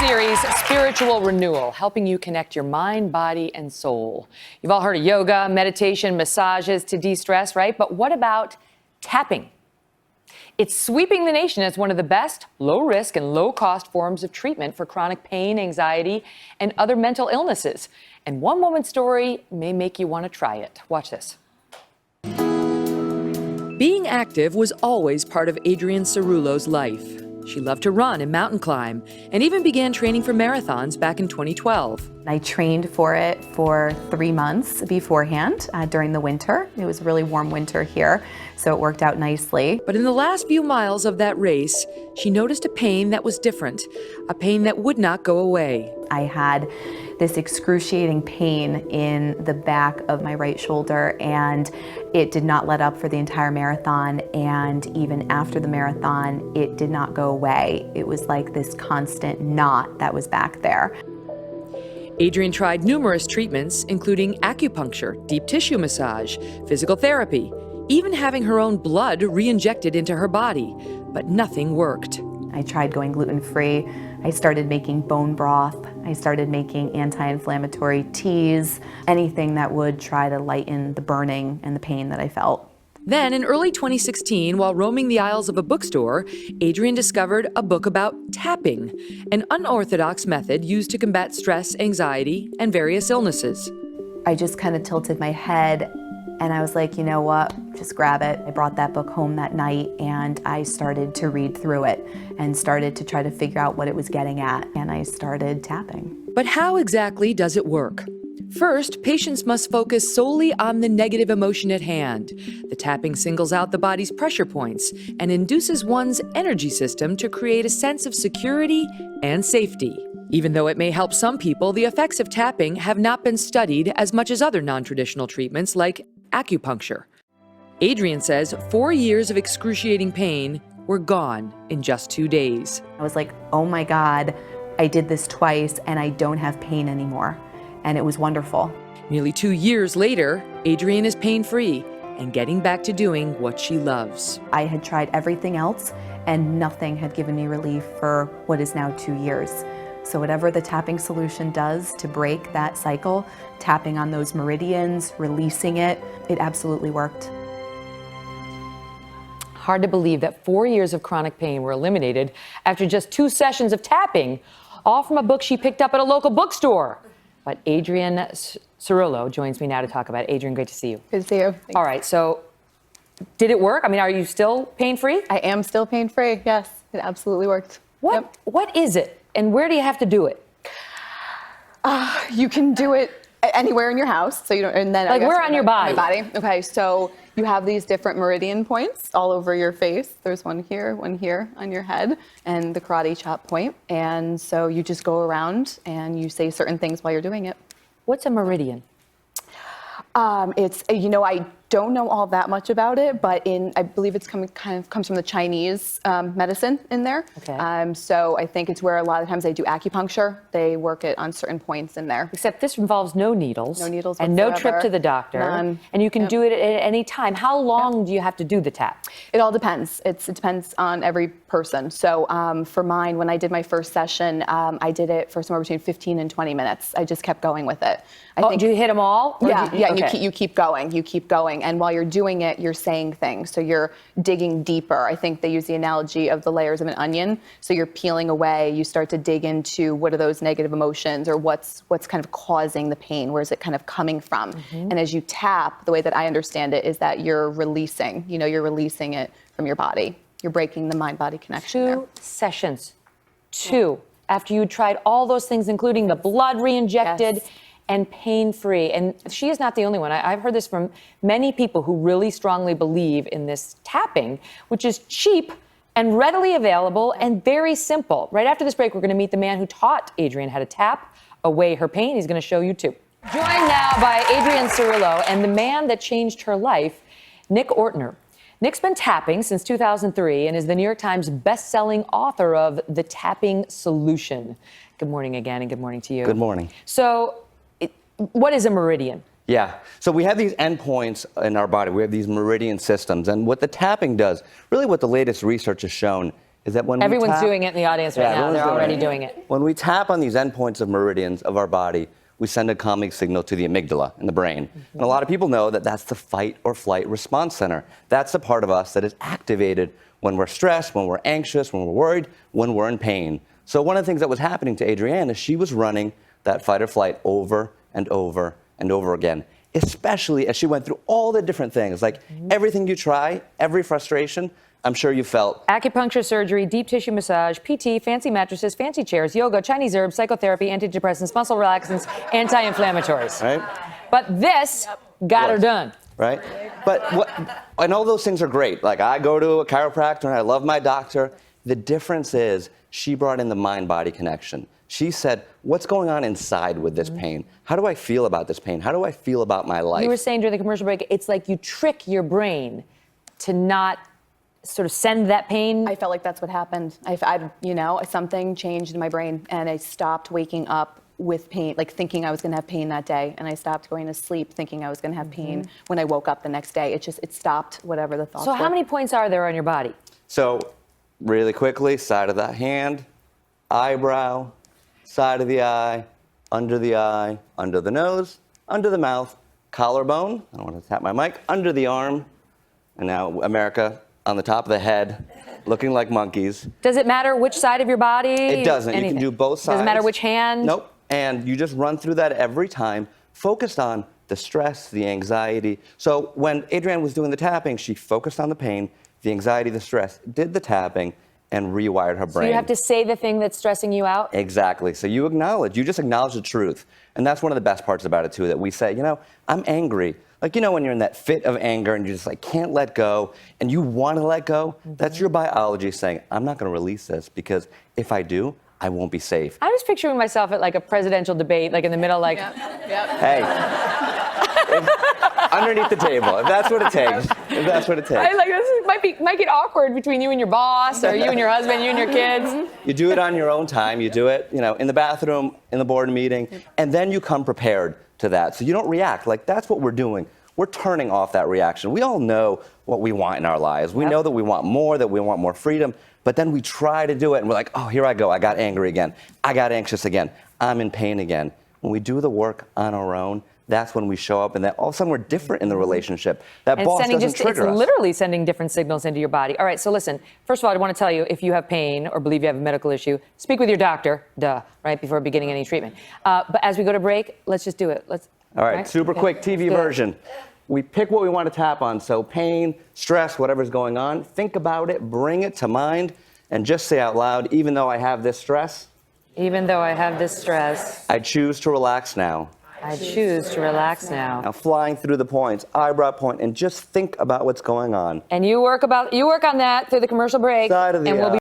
series, Spiritual Renewal, helping you connect your mind, body, and soul. You've all heard of yoga, meditation, massages to de-stress, right? But what about tapping? It's sweeping the nation as one of the best low-risk and low-cost forms of treatment for chronic pain, anxiety, and other mental illnesses. And one woman's story may make you want to try it. Watch this. Being active was always part of Adrienne Cerullo's life. She loved to run and mountain climb, and even began training for marathons back in 2012. I trained for it for 3 months beforehand during the winter. It was a really warm winter here, so it worked out nicely. But in the last few miles of that race, she noticed a pain that was different, a pain that would not go away. I had this excruciating pain in the back of my right shoulder, and it did not let up for the entire marathon, and even after the marathon, it did not go away. It was like this constant knot that was back there. Adrienne tried numerous treatments, including acupuncture, deep tissue massage, physical therapy, even having her own blood re-injected into her body, but nothing worked. I tried going gluten-free. I started making bone broth. I started making anti-inflammatory teas, anything that would try to lighten the burning and the pain that I felt. Then, in early 2016, while roaming the aisles of a bookstore, Adrienne discovered a book about tapping, an unorthodox method used to combat stress, anxiety, and various illnesses. I just kind of tilted my head, and I was like, you know what, just grab it. I brought that book home that night, and I started to read through it and started to try to figure out what it was getting at, and I started tapping. But how exactly does it work? First, patients must focus solely on the negative emotion at hand. The tapping singles out the body's pressure points and induces one's energy system to create a sense of security and safety. Even though it may help some people, the effects of tapping have not been studied as much as other non-traditional treatments like acupuncture. Adrienne says 4 years of excruciating pain were gone in just 2 days. I was like, oh my God, I did this twice and I don't have pain anymore. And it was wonderful. Nearly 2 years later, Adrienne is pain-free and getting back to doing what she loves. I had tried everything else and nothing had given me relief for what is now 2 years. So whatever the tapping solution does to break that cycle, tapping on those meridians, releasing it, it absolutely worked. Hard to believe that 4 years of chronic pain were eliminated after just 2 sessions of tapping, all from a book she picked up at a local bookstore. But Adrienne Cerullo joins me now to talk about it. Adrienne, great to see you. Good to see you. Thanks. All right, so did it work? I mean, are you still pain-free? I am still pain-free, yes. It absolutely worked. What is it, and where do you have to do it? You can do it anywhere in your house, so you don't. And then like where on your body? My body. Okay, so you have these different meridian points all over your face. There's one here on your head, and the karate chop point. And so you just go around and you say certain things while you're doing it. What's a meridian? It's, I don't know all that much about it, but I believe it's kind of comes from the Chinese medicine in there. Okay. So I think it's where a lot of times they do acupuncture. They work it on certain points in there. Except this involves no needles. No needles and whatsoever. no trip to the doctor. None. And you can do it at any time. How long do you have to do the tap? It all depends. It depends on every person. So for mine, when I did my first session, I did it for somewhere between 15 and 20 minutes. I just kept going with it. I think, do you hit them all? Yeah, Okay. you keep going. And while you're doing it, you're saying things. So you're digging deeper. I think they use the analogy of the layers of an onion. So you're peeling away. You start to dig into what are those negative emotions, or what's kind of causing the pain? Where is it kind of coming from? And as you tap, the way that I understand it is that you're releasing. You're releasing it from your body. You're breaking the mind-body connection. 2 sessions. 2. After you tried all those things, including the blood re-injected. Yes. And pain-free. And she is not the only one. I've heard this from many people who really strongly believe in this tapping, which is cheap and readily available and very simple. Right after this break, we're going to meet the man who taught Adrienne how to tap away her pain. He's going to show you too. Joined now by Adrienne Cerullo and the man that changed her life, Nick Ortner. Nick's been tapping since 2003 and is the New York Times best-selling author of The Tapping Solution. Good morning again, and good morning to you. Good morning. So, what is a meridian? Yeah, so we have these endpoints in our body. We have these meridian systems. And what the tapping does, really what the latest research has shown, is that when we Everyone's tap, doing it in the audience right now. everyone's They're already doing it. When we tap on these endpoints of meridians of our body, we send a calming signal to the amygdala in the brain. And a lot of people know that that's the fight or flight response center. That's the part of us that is activated when we're stressed, when we're anxious, when we're worried, when we're in pain. So one of the things that was happening to Adrienne is she was running that fight or flight over and over and over again, especially as she went through all the different things, like everything you try, every frustration, I'm sure you felt. Acupuncture surgery, deep tissue massage, PT, fancy mattresses, fancy chairs, yoga, Chinese herbs, psychotherapy, antidepressants, muscle relaxants, anti-inflammatories. Right? But this got her done. Right? But and all those things are great. Like I go to a chiropractor and I love my doctor. The difference is she brought in the mind-body connection. She said, what's going on inside with this pain? How do I feel about this pain? How do I feel about my life? You were saying during the commercial break, it's like you trick your brain to not sort of send that pain. I felt like that's what happened. Something changed in my brain, and I stopped waking up with pain, like thinking I was going to have pain that day, and I stopped going to sleep thinking I was going to have pain when I woke up the next day. It stopped whatever the thoughts So were. how many points are there on your body? So really quickly, side of the hand, eyebrow, side of the eye, under the nose, under the mouth, collarbone, I don't want to tap my mic, under the arm, and now America on the top of the head, looking like monkeys. Does it matter which side of your body? It doesn't. Anything? You can do both sides. Doesn't matter which hand? Nope. And you just run through that every time, focused on the stress, the anxiety. So when Adrienne was doing the tapping, she focused on the pain, the anxiety, the stress, did the tapping, and rewired her brain. So you have to say the thing that's stressing you out? Exactly. So you just acknowledge the truth. And that's one of the best parts about it, too, that we say, I'm angry. Like, when you're in that fit of anger and you just can't let go and you want to let go, that's your biology saying, I'm not going to release this because if I do, I won't be safe. I was picturing myself at like a presidential debate, like in the middle, like. Hey, underneath the table, if that's what it takes. If that's what it takes. Might get awkward between you and your boss, or you and your husband, you and your kids. You do it on your own time. You do it, in the bathroom, in the board meeting, and then you come prepared to that. So you don't react. Like, that's what we're doing. We're turning off that reaction. We all know what we want in our lives. We know that we want more, that we want more freedom, but then we try to do it, and we're like, oh, here I go. I got angry again. I got anxious again. I'm in pain again. When we do the work on our own, that's when we show up, and that all of a sudden we're different in the relationship. That And boss sending doesn't trigger it's us. literally sending different signals into your body. All right, so listen, first of all, I want to tell you, if you have pain or believe you have a medical issue, speak with your doctor, right, before beginning any treatment. But as we go to break, let's just do it. All right, super quick TV version. We pick what we want to tap on. So pain, stress, whatever's going on, think about it, bring it to mind, and just say out loud, even though I have this stress, Even though I have this stress, I choose to relax now. I choose to relax now. Now flying through the points, eyebrow point, and just think about what's going on. And you work on that through the commercial break. Side of the and we'll be